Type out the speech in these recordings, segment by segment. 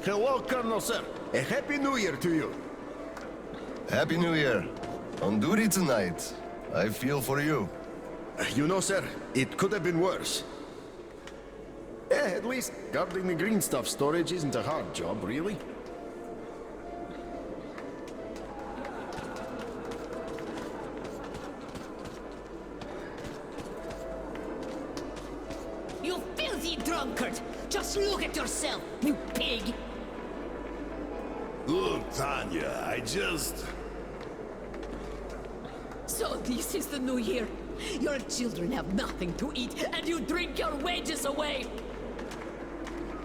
Hello, Colonel, sir. A Happy New Year to you. Happy New Year. On duty tonight. I feel for you. You know, sir, it could have been worse. At least guarding the green stuff storage isn't a hard job, really. You filthy drunkard! Just look at yourself, you pig! Look, Tanya, I just... So this is the new year. Your children have nothing to eat, and you drink your wages away!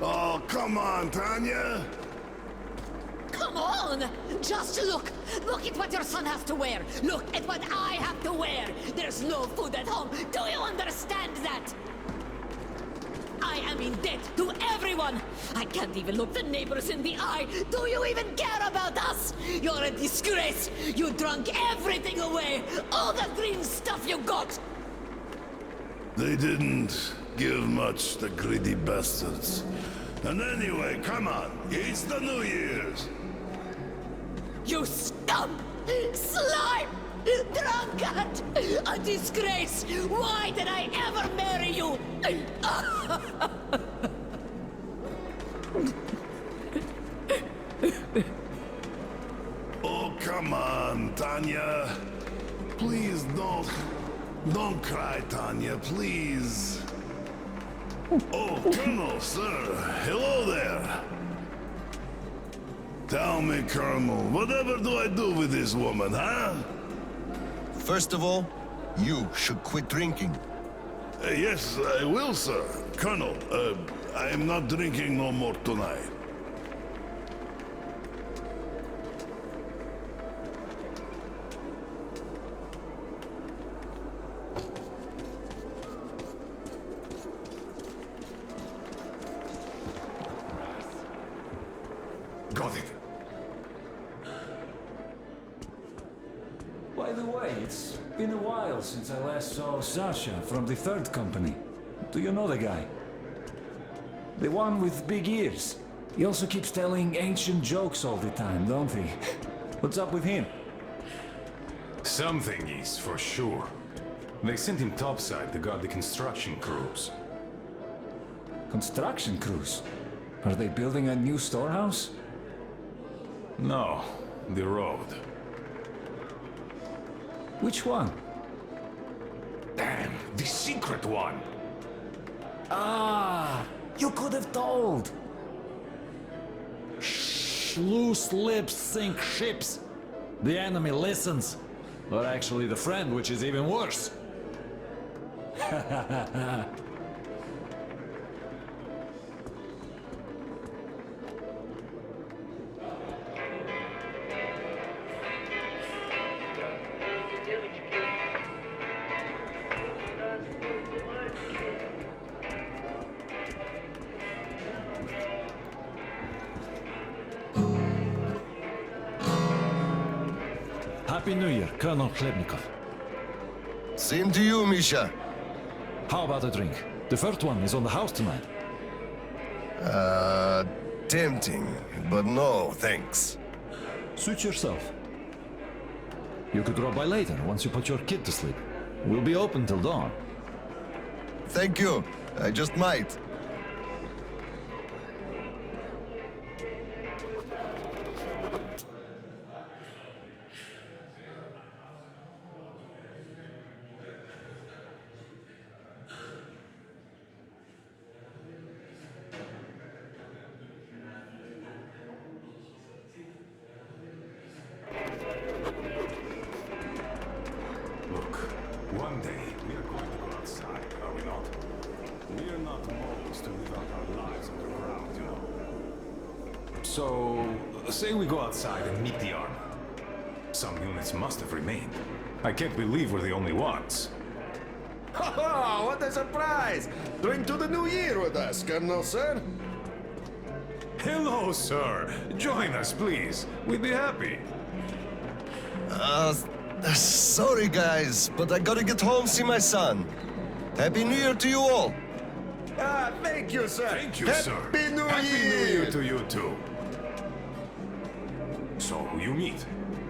Oh, come on, Tanya! Come on! Just look! Look at what your son has to wear! Look at what I have to wear! There's no food at home! Do you understand that? I am in debt to everyone! I can't even look the neighbors in the eye! Do you even care about us? You're a disgrace! You drunk everything away! All the green stuff you got! They didn't give much, the greedy bastards. And anyway, come on, it's the New Year's! You scum! Slime! Drunkard! A disgrace! Why did I ever marry you? Oh, come on, Tanya. Please don't cry, Tanya, please. Oh, Colonel, sir, hello there. Tell me, Colonel, whatever do I do with this woman, huh? First of all, you should quit drinking. Yes, I will, sir. Colonel, I am not drinking no more tonight. Got it. By the way, it's been a while since I last saw Sasha from the third company. Do you know the guy? The one with big ears. He also keeps telling ancient jokes all the time, don't he? What's up with him? Something is, for sure. They sent him topside to guard the construction crews. Construction crews? Are they building a new storehouse? No, the road. Which one? Damn, the secret one! Ah! You could have told! Shh, loose lips sink ships. The enemy listens. Or actually the friend, which is even worse. Happy New Year, Colonel Khlebnikov. Same to you, Misha. How about a drink? The first one is on the house tonight. Tempting, but no, thanks. Suit yourself. You could drop by later, once you put your kid to sleep. We'll be open till dawn. Thank you. I just might. Look, one day we are going to go outside, are we not? We are not moles to live out our lives underground, you know. So, say we go outside and meet the army. Some units must have remained. I can't believe we're the only ones. Ha ha! What a surprise! Drink to the new year with us, Colonel, sir. Hello, sir. Join us, please. We'd be happy. Sorry guys, but I gotta get home, see my son. Happy New Year to you all. Ah, thank you, sir. Thank you, Happy sir. New Happy New Year. Year to you, too. you meet,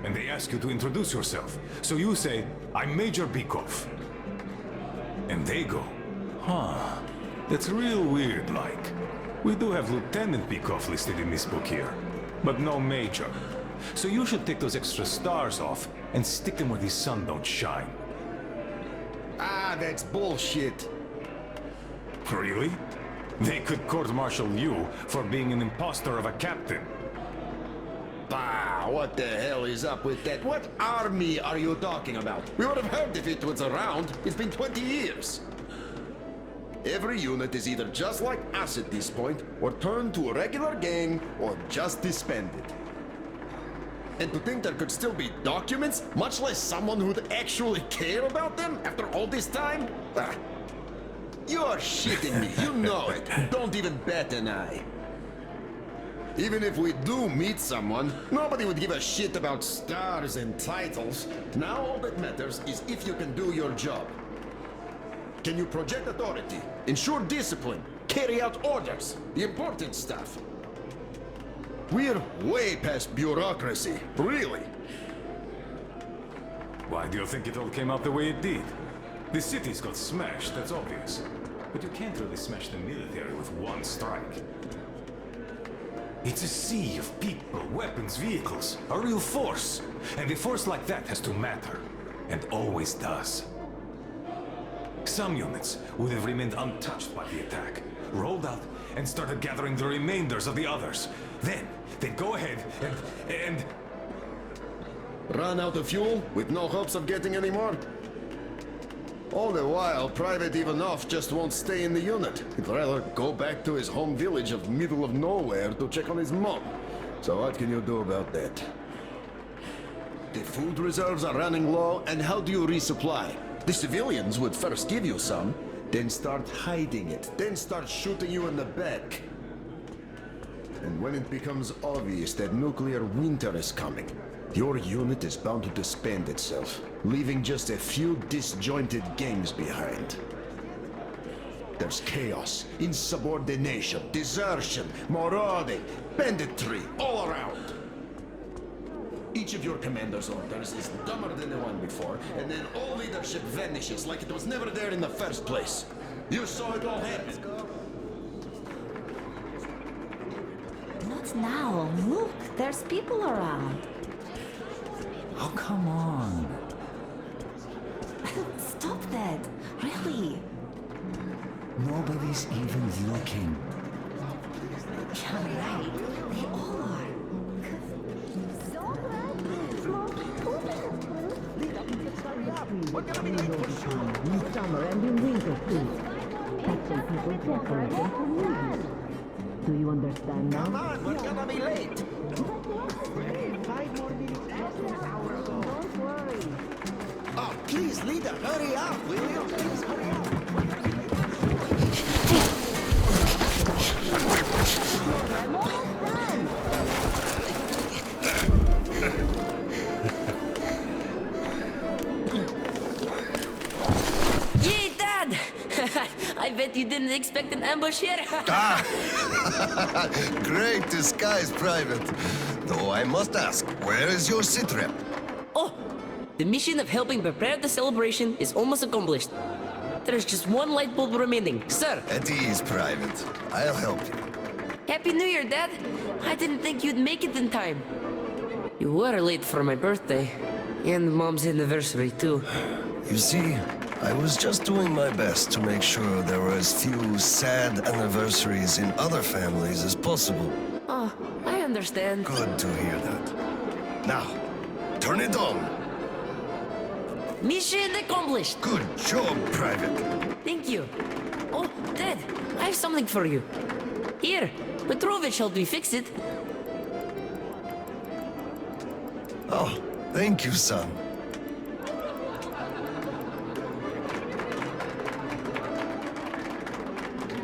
and they ask you to introduce yourself. So you say, I'm Major Bikov. And they go, huh, that's real weird, like. We do have Lieutenant Bikov listed in this book here, but no Major. So you should take those extra stars off and stick them where the sun don't shine. Ah, that's bullshit. Really? They could court-martial you for being an imposter of a captain. Bah, what the hell is up with that? What army are you talking about? We would have heard if it was around. It's been 20 years. Every unit is either just like us at this point, or turned to a regular gang, or just disbanded. And to think there could still be documents, much less someone who'd actually care about them after all this time? Ah. You're shitting me, you know it. Don't even bat an eye. Even if we do meet someone, nobody would give a shit about stars and titles. Now all that matters is if you can do your job. Can you project authority, ensure discipline, carry out orders, the important stuff? We're way past bureaucracy, really. Why do you think it all came out the way it did? The cities got smashed, that's obvious. But you can't really smash the military with one strike. It's a sea of people, weapons, vehicles, a real force. And a force like that has to matter, and always does. Some units would have remained untouched by the attack, rolled out, and started gathering the remainders of the others. Then, they'd go ahead and... Run out of fuel with no hopes of getting any more? All the while, Private Ivanov just won't stay in the unit. He'd rather go back to his home village of middle of nowhere to check on his mom. So what can you do about that? The food reserves are running low, and how do you resupply? The civilians would first give you some, then start hiding it, then start shooting you in the back. And when it becomes obvious that nuclear winter is coming, your unit is bound to disband itself, leaving just a few disjointed gangs behind. There's chaos, insubordination, desertion, marauding, banditry, all around. Each of your commander's orders is dumber than the one before, and then all leadership vanishes like it was never there in the first place. You saw it all happen. Not now. Look, there's people around. Oh, come on. Stop that. Really. Nobody's even looking. You're right. They all are. Summer and in winter too. Catching people decorating for movies. Do you understand now? Come on, we're gonna be late. 5 more minutes after an hour ago. Don't worry. Oh, please, leader, hurry up, will you? Please, hurry up. I'm almost done. Yay, Dad! I bet you didn't expect an ambush here. Great disguise, Private. Though I must ask, where is your sitrep? Oh, the mission of helping prepare the celebration is almost accomplished. There's just one light bulb remaining, sir. At ease, Private. I'll help you. Happy New Year, Dad. I didn't think you'd make it in time. You were late for my birthday. And Mom's anniversary, too. You see, I was just doing my best to make sure there were as few sad anniversaries in other families as possible. Oh, I understand. Good to hear that. Now, turn it on. Mission accomplished. Good job, Private. Thank you. Oh, Dad, I have something for you. Here, Petrovich helped me fix it. Oh, thank you, son.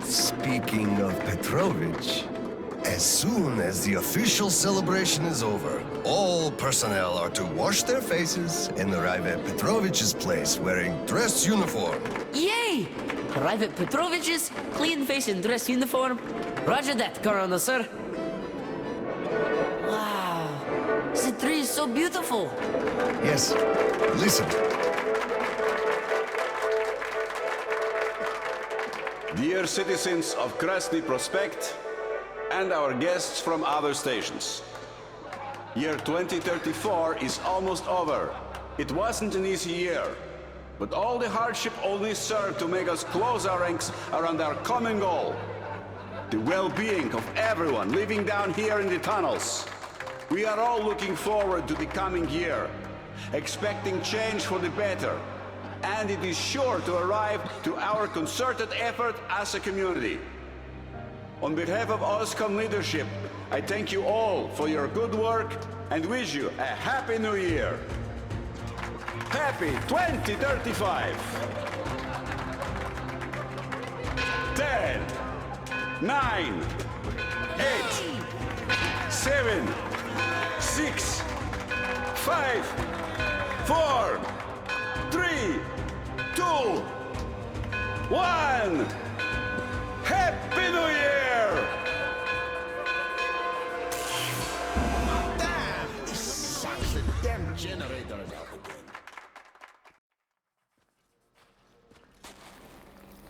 Speaking of Petrovich, as soon as the official celebration is over, all personnel are to wash their faces and arrive at Petrovich's place wearing dress uniform. Yay! Arrive at Petrovich's, clean face and dress uniform. Roger that, Colonel, sir. Wow. The tree is so beautiful. Yes. Listen. Dear citizens of Krasny Prospect and our guests from other stations. Year 2034 is almost over. It wasn't an easy year, but all the hardship only served to make us close our ranks around our common goal. The well-being of everyone living down here in the tunnels. We are all looking forward to the coming year, expecting change for the better, and it is sure to arrive to our concerted effort as a community. On behalf of OSCOM leadership, I thank you all for your good work and wish you a Happy New Year. Happy 2035! 10, 9, 8, 7, 6, 5, 4, 3, 2, 1! Happy New Year! Damn! This sucks. The damn generator is out again.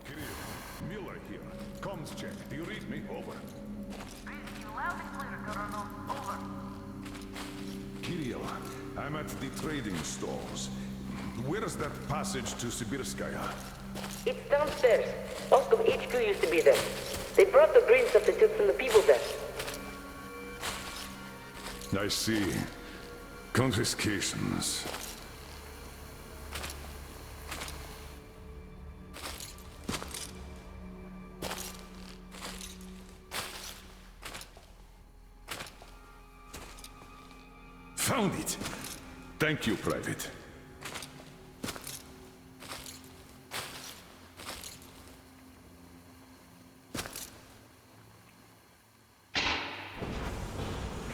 Kirill, Miller here. Comms check. Do you read me? Over. Loud and clear, Colonel. Over. Kirill, I'm at the trading stores. Where's that passage to Sibirskaya? It's downstairs. Oscom HQ used to be there. They brought the green stuff they took from the people there. I see. Confiscations. Found it! Thank you, Private.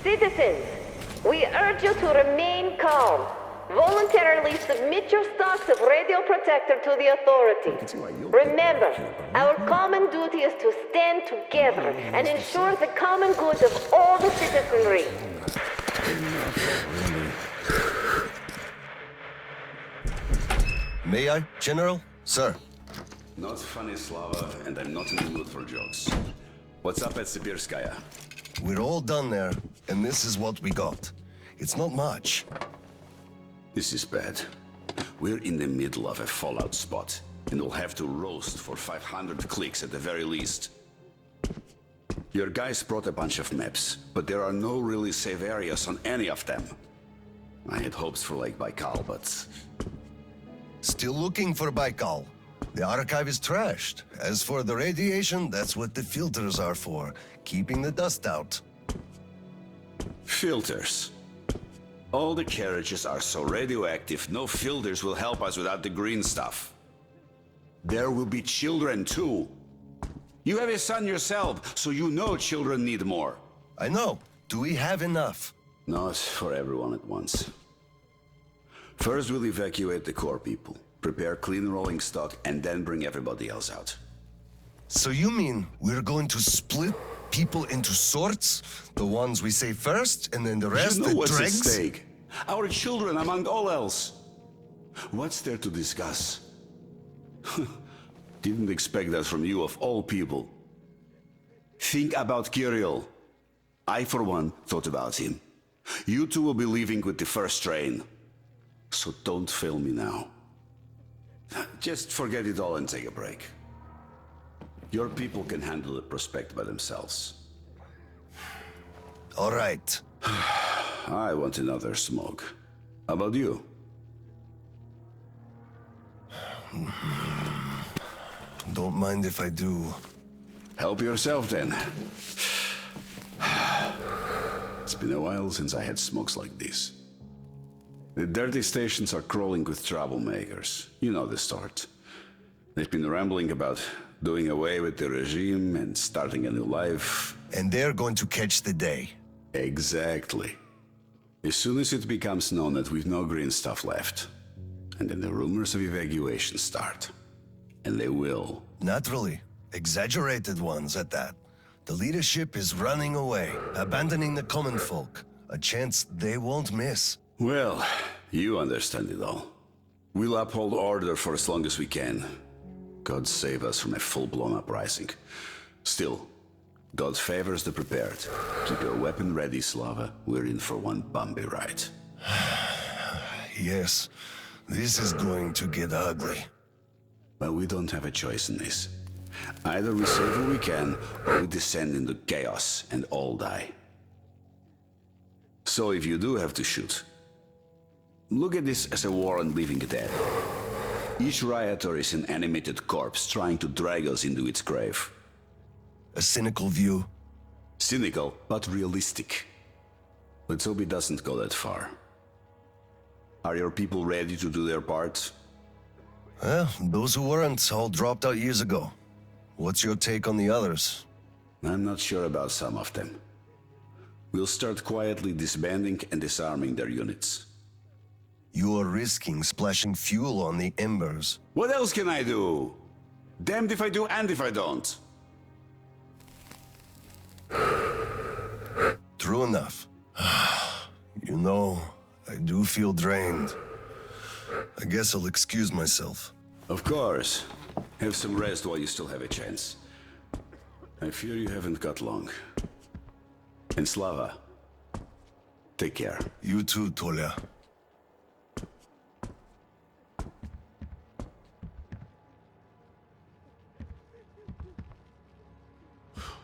Citizens, we urge you to remain calm. Voluntarily submit your stocks of radio protector to the authorities. Remember, our common duty is to stand together and ensure the common good of all the citizenry. May I, General? Sir. Not funny, Slava, and I'm not in the mood for jokes. What's up at Sibirskaya? We're all done there, and this is what we got. It's not much. This is bad. We're in the middle of a fallout spot, and we'll have to roast for 500 clicks at the very least. Your guys brought a bunch of maps, but there are no really safe areas on any of them. I had hopes for Lake Baikal, but... Still looking for Baikal. The archive is trashed. As for the radiation, that's what the filters are for, keeping the dust out. Filters. All the carriages are so radioactive, no filters will help us without the green stuff. There will be children too. You have a son yourself, so you know children need more. I know. Do we have enough? Not for everyone at once. First we'll evacuate the core people, prepare clean rolling stock, and then bring everybody else out. So you mean we're going to split people into sorts? The ones we save first, and then the rest You know what's at dregs? stake? Our children, among all else. What's there to discuss? Didn't expect that from you of all people. Think about Kirill. I, for one, thought about him. You two will be leaving with the first train. So don't fail me now. Just forget it all and take a break. Your people can handle the prospect by themselves. All right. I want another smoke. How about you? Don't mind if I do. Help yourself then. It's been a while since I had smokes like this. The dirty stations are crawling with troublemakers. You know the sort. They've been rambling about doing away with the regime and starting a new life. And they're going to catch the day. Exactly. As soon as it becomes known that we've no green stuff left, and then the rumors of evacuation start. And they will. Naturally. Exaggerated ones at that. The leadership is running away, abandoning the common folk. A chance they won't miss. Well, you understand it all. We'll uphold order for as long as we can. God save us from a full-blown uprising. Still, God favors the prepared. Keep your weapon ready, Slava. We're in for one bumpy ride. Yes, this is going to get ugly. But we don't have a choice in this. Either we save what we can, or we descend into chaos and all die. So if you do have to shoot, look at this as a war on living dead. Each rioter is an animated corpse trying to drag us into its grave. A cynical view? Cynical, but realistic. Let's hope it doesn't go that far. Are your people ready to do their part? Well, those who weren't all dropped out years ago. What's your take on the others? I'm not sure about some of them. We'll start quietly disbanding and disarming their units. You are risking splashing fuel on the embers. What else can I do? Damned if I do and if I don't. True enough. You know, I do feel drained. I guess I'll excuse myself. Of course. Have some rest while you still have a chance. I fear you haven't got long. And Slava, take care. You too, Tolia.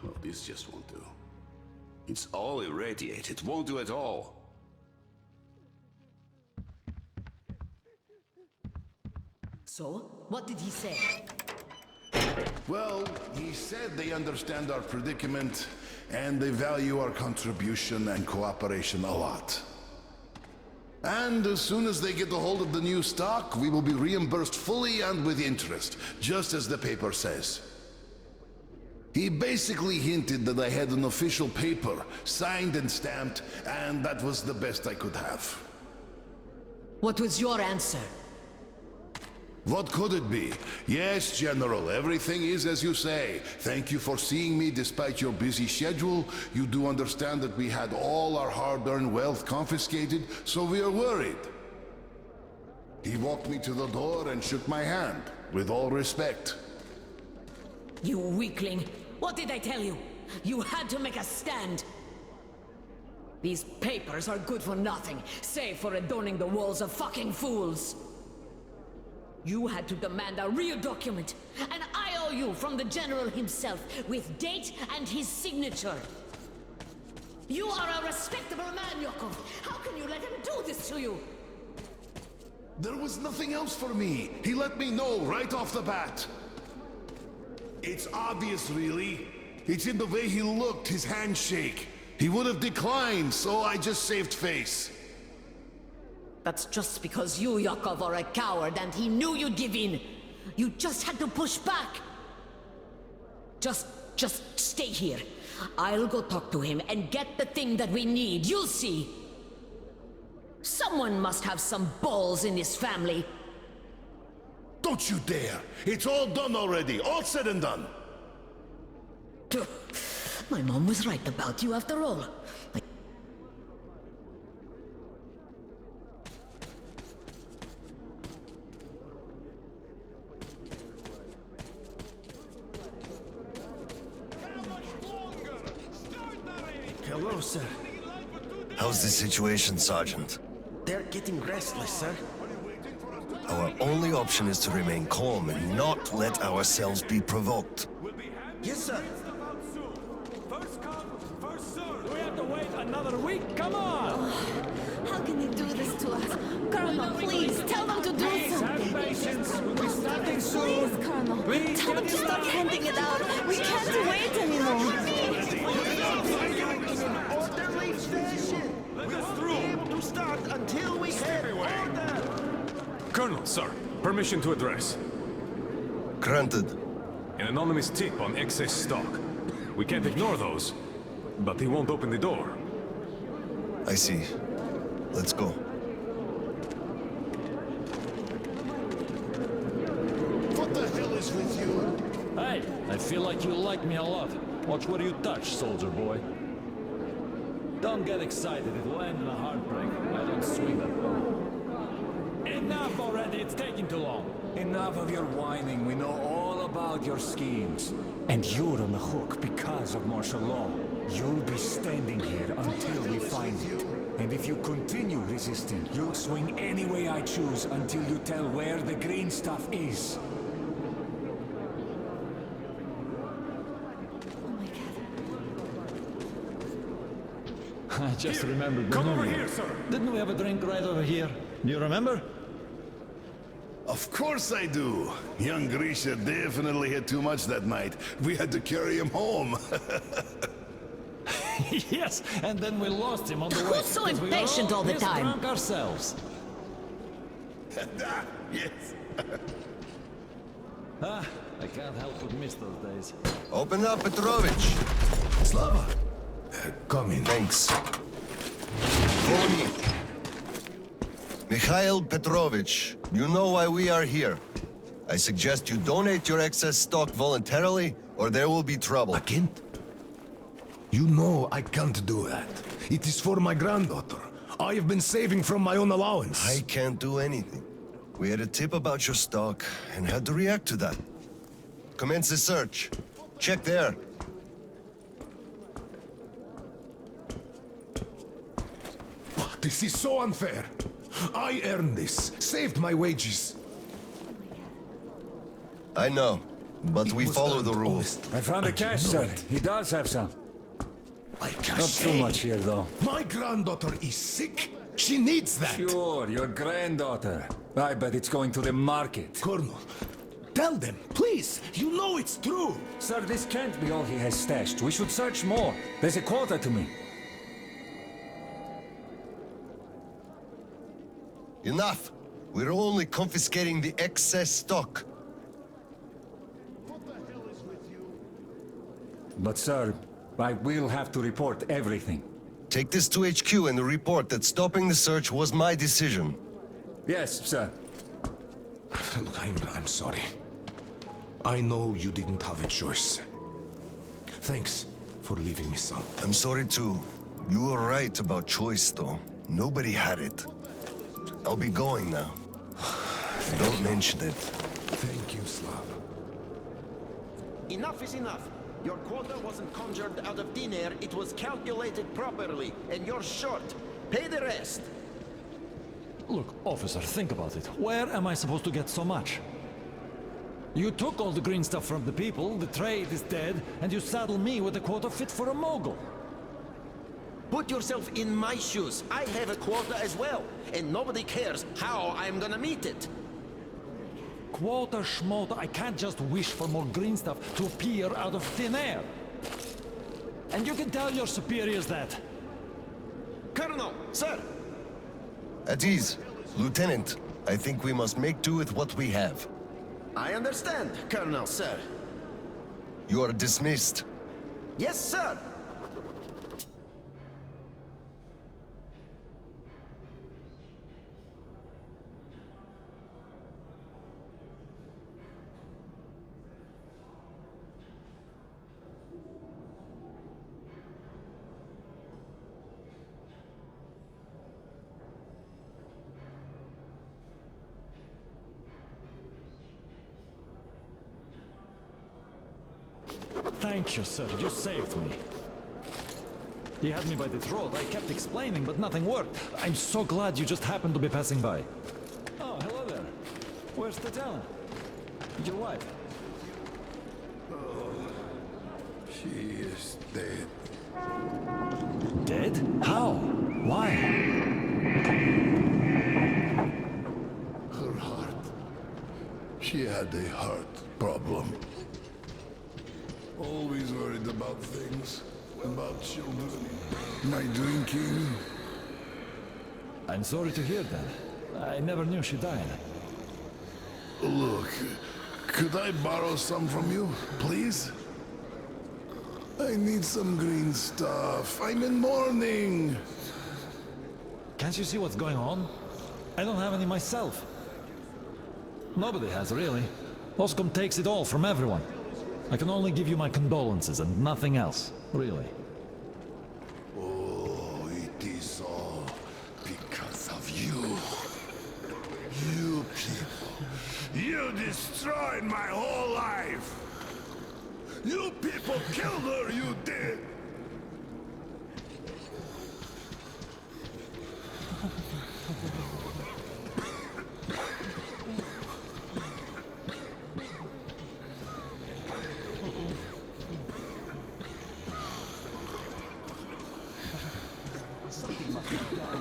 Well, this just won't do. It's all irradiated. It won't do at all. So, what did he say? Well, he said they understand our predicament and they value our contribution and cooperation a lot. And as soon as they get a hold of the new stock, we will be reimbursed fully and with interest, just as the paper says. He basically hinted that I had an official paper, signed and stamped, and that was the best I could have. What was your answer? What could it be? Yes, General, everything is as you say. Thank you for seeing me despite your busy schedule. You do understand that we had all our hard-earned wealth confiscated, so we are worried. He walked me to the door and shook my hand, with all respect. You weakling! What did I tell you? You had to make a stand! These papers are good for nothing, save for adorning the walls of fucking fools! You had to demand a real document, an IOU from the General himself, with date and his signature. You are a respectable man, Yakov. How can you let him do this to you? There was nothing else for me. He let me know right off the bat. It's obvious, really. It's in the way he looked, his handshake. He would have declined, so I just saved face. That's just because you, Yakov, are a coward and he knew you'd give in. You just had to push back. Just stay here. I'll go talk to him and get the thing that we need. You'll see. Someone must have some balls in this family. Don't you dare! It's all done already, all said and done. My mom was right about you after all. Hello, sir. How's the situation, Sergeant? They're getting restless, sir. Our only option is to remain calm and not let ourselves be provoked. Yes, sir. First come, first serve. We have to wait another week. Come on. Oh, how can you do this to us? Colonel, please, tell them to do something. Have patience. We'll be starting soon. Please, Colonel. Please, tell them to stop handing it out. We can't wait anymore. Orderly station. We won't be able to start until we have order. Colonel, sir, permission to address. Granted. An anonymous tip on excess stock. We can't ignore those, but he won't open the door. I see. Let's go. What the hell is with you? Hey, I feel like you like me a lot. Watch where you touch, soldier boy. Don't get excited, it will end in a heartbreak. I don't swing that way. Enough already, it's taking too long. Enough of your whining, we know all about your schemes. And you're on the hook because of martial law. You'll be standing here until we find it. And if you continue resisting, you'll swing any way I choose until you tell where the green stuff is. I just remembered. Come over here, sir! Didn't we have a drink right over here? Do you remember? Of course I do. Young Grisha definitely had too much that night. We had to carry him home. Yes, and then we lost him on the way. Who's so impatient all the time? Drunk ourselves. Yes. I can't help but miss those days. Open up, Petrovich. Slava! Come in. Thanks. Follow me. Mikhail Petrovich, you know why we are here. I suggest you donate your excess stock voluntarily, or there will be trouble. I can't. You know I can't do that. It is for my granddaughter. I have been saving from my own allowance. I can't do anything. We had a tip about your stock and had to react to that. Commence the search. Check there. This is so unfair. I earned this, saved my wages. I know, but we follow the rules. I found the cash, sir. He does have some. Not too much here, though. My granddaughter is sick. She needs that. Sure, your granddaughter. I bet it's going to the market. Colonel, tell them, please. You know it's true. Sir, this can't be all he has stashed. We should search more. There's a quota to me. Enough! We're only confiscating the excess stock. But, sir, I will have to report everything. Take this to HQ and report that stopping the search was my decision. Yes, sir. Look, I'm sorry. I know you didn't have a choice. Thanks for leaving me, son. I'm sorry too. You were right about choice, though. Nobody had it. I'll be going now. Don't mention it. Thank you, Slav. Enough is enough. Your quota wasn't conjured out of thin air, it was calculated properly, and you're short. Pay the rest. Look, officer, think about it. Where am I supposed to get so much? You took all the green stuff from the people, the trade is dead, and you saddle me with a quota fit for a mogul. Put yourself in my shoes. I have a quota as well, and nobody cares how I'm gonna meet it. Quota schmota, I can't just wish for more green stuff to appear out of thin air. And you can tell your superiors that. Colonel, sir! At ease. Lieutenant, I think we must make do with what we have. I understand, Colonel, sir. You are dismissed. Yes, sir! Thank you, sir. You saved me. He had me by the throat. I kept explaining, but nothing worked. I'm so glad you just happened to be passing by. Oh, hello there. Where's Tatjana? Your wife? She is dead. Dead? How? Why? Her heart. She had a heart problem. Always worried about things. About children. My drinking. I'm sorry to hear that. I never knew she died. Look, could I borrow some from you, please? I need some green stuff. I'm in mourning. Can't you see what's going on? I don't have any myself. Nobody has, really. Oscom takes it all from everyone. I can only give you my condolences and nothing else, really. Oh, destroyed my whole life. You people killed her, you did.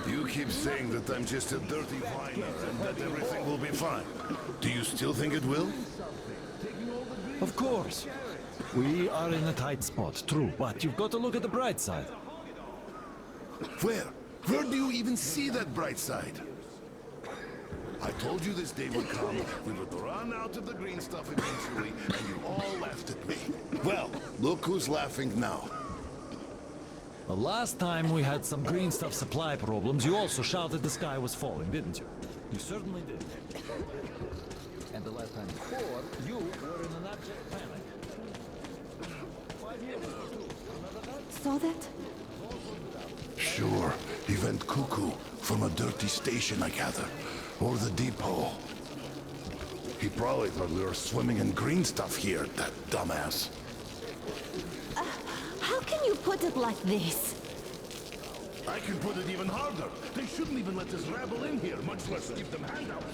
You keep saying that I'm just a dirty whiner and that everything will be fine. Do you still think it will? Of course. We are in a tight spot, true, but you've got to look at the bright side. Where? Where do you even see that bright side? I told you this day would come. We would run out of the green stuff eventually, and you all laughed at me. Well, look who's laughing now. The last time we had some green stuff supply problems, you also shouted the sky was falling, didn't you? You certainly did. And the last time before, you were in an abject panic. 5 years ago, too. Remember that? Saw that? Sure, he went cuckoo from a dirty station, I gather. Or the depot. He probably thought we were swimming in green stuff here, that dumbass. How can you put it like this? I can put it even harder. They shouldn't even let this rabble in here, much less give them handouts.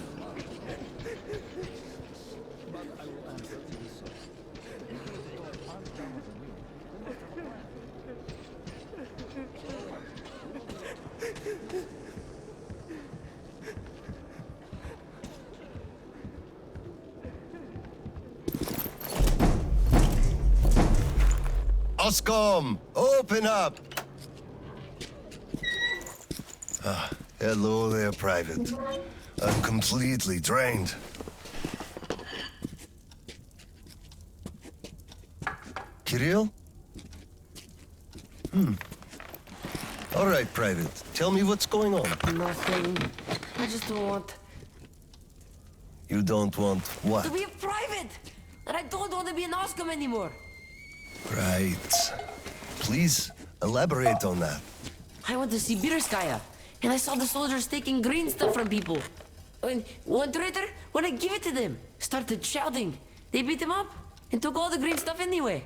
Oscom, open up! Hello there, Private. I'm completely drained. Kirill? All right, Private. Tell me what's going on. Nothing. I just don't want You don't want what? to be a private! And I don't want to be an Oscom anymore! Right. Please, elaborate on that. I went to Sibirskaya, and I saw the soldiers taking green stuff from people. And one traitor, when I give it to them, started shouting. They beat him up and took all the green stuff anyway.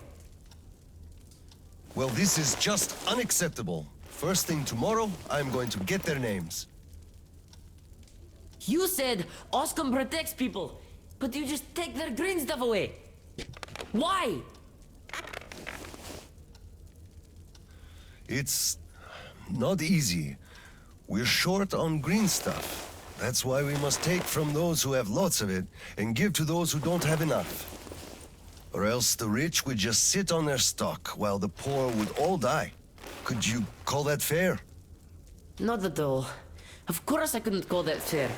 Well, this is just unacceptable. First thing tomorrow, I'm going to get their names. You said Oscom protects people, but you just take their green stuff away. Why? It's not easy. We're short on green stuff. That's why we must take from those who have lots of it and give to those who don't have enough. Or else the rich would just sit on their stock while the poor would all die. Could you call that fair? Not at all. Of course I couldn't call that fair.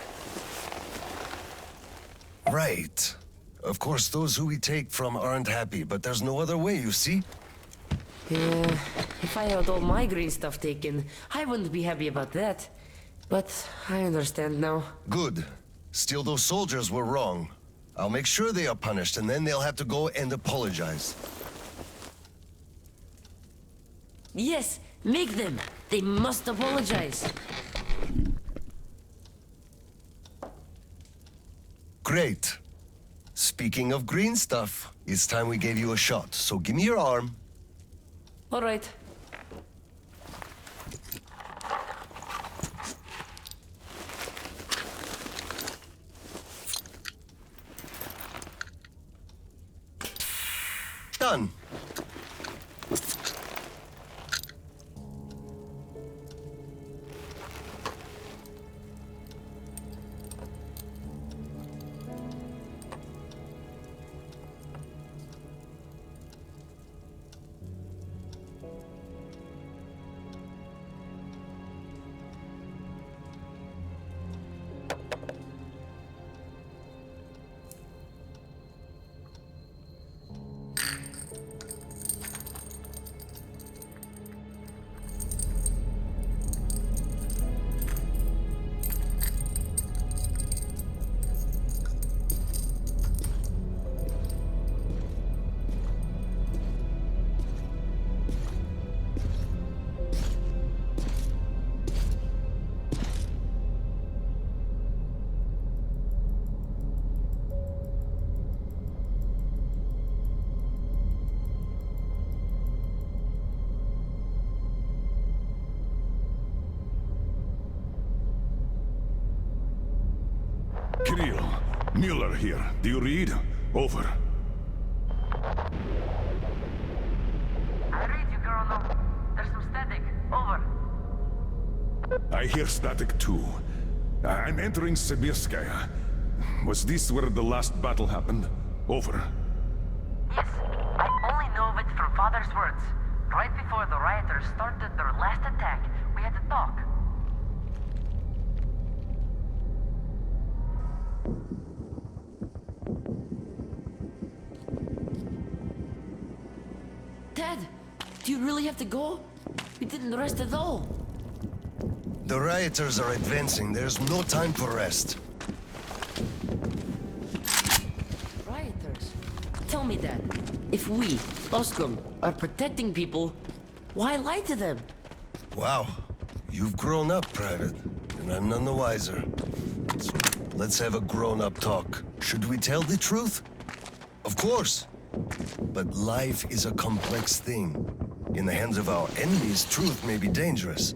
Right. Of course, those who we take from aren't happy, but there's no other way, you see? Yeah, if I had all my green stuff taken, I wouldn't be happy about that. But I understand now. Good. Still, those soldiers were wrong. I'll make sure they are punished, and then they'll have to go and apologize. Yes, make them. They must apologize. Great. Speaking of green stuff, it's time we gave you a shot, so give me your arm. All right. Done. Kirill, Mueller here. Do you read? Over. I read you, Colonel. There's some static. Over. I hear static too. I'm entering Sibirskaya. Was this where the last battle happened? Over. Yes, I only know of it from Father's words. Right before the rioters started their last attack, we had to talk. Dad, do you really have to go? We didn't rest at all. The rioters are advancing. There's no time for rest. Rioters? Tell me, Dad. If we, Oscom, are protecting people, why lie to them? Wow. You've grown up, Private, and I'm none the wiser. So let's have a grown-up talk. Should we tell the truth? Of course. But life is a complex thing. In the hands of our enemies, truth may be dangerous.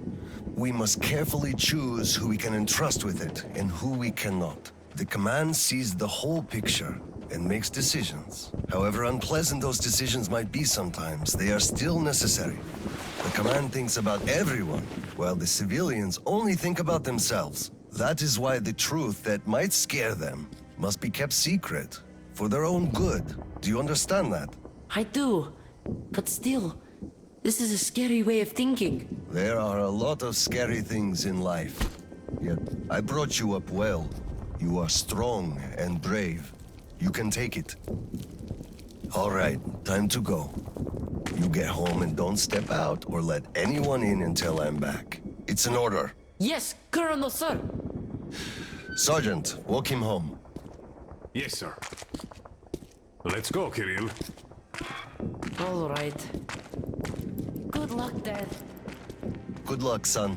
We must carefully choose who we can entrust with it and who we cannot. The command sees the whole picture and makes decisions. However unpleasant those decisions might be sometimes, they are still necessary. The command thinks about everyone, while the civilians only think about themselves. That is why the truth that might scare them must be kept secret, for their own good. Do you understand that? I do. But still, this is a scary way of thinking. There are a lot of scary things in life. Yet, I brought you up well. You are strong and brave. You can take it. All right, time to go. You get home and don't step out or let anyone in until I'm back. It's an order. Yes, Colonel, sir. Sergeant, walk him home. Yes, sir. Let's go, Kirill. All right. Good luck, Dad. Good luck, son.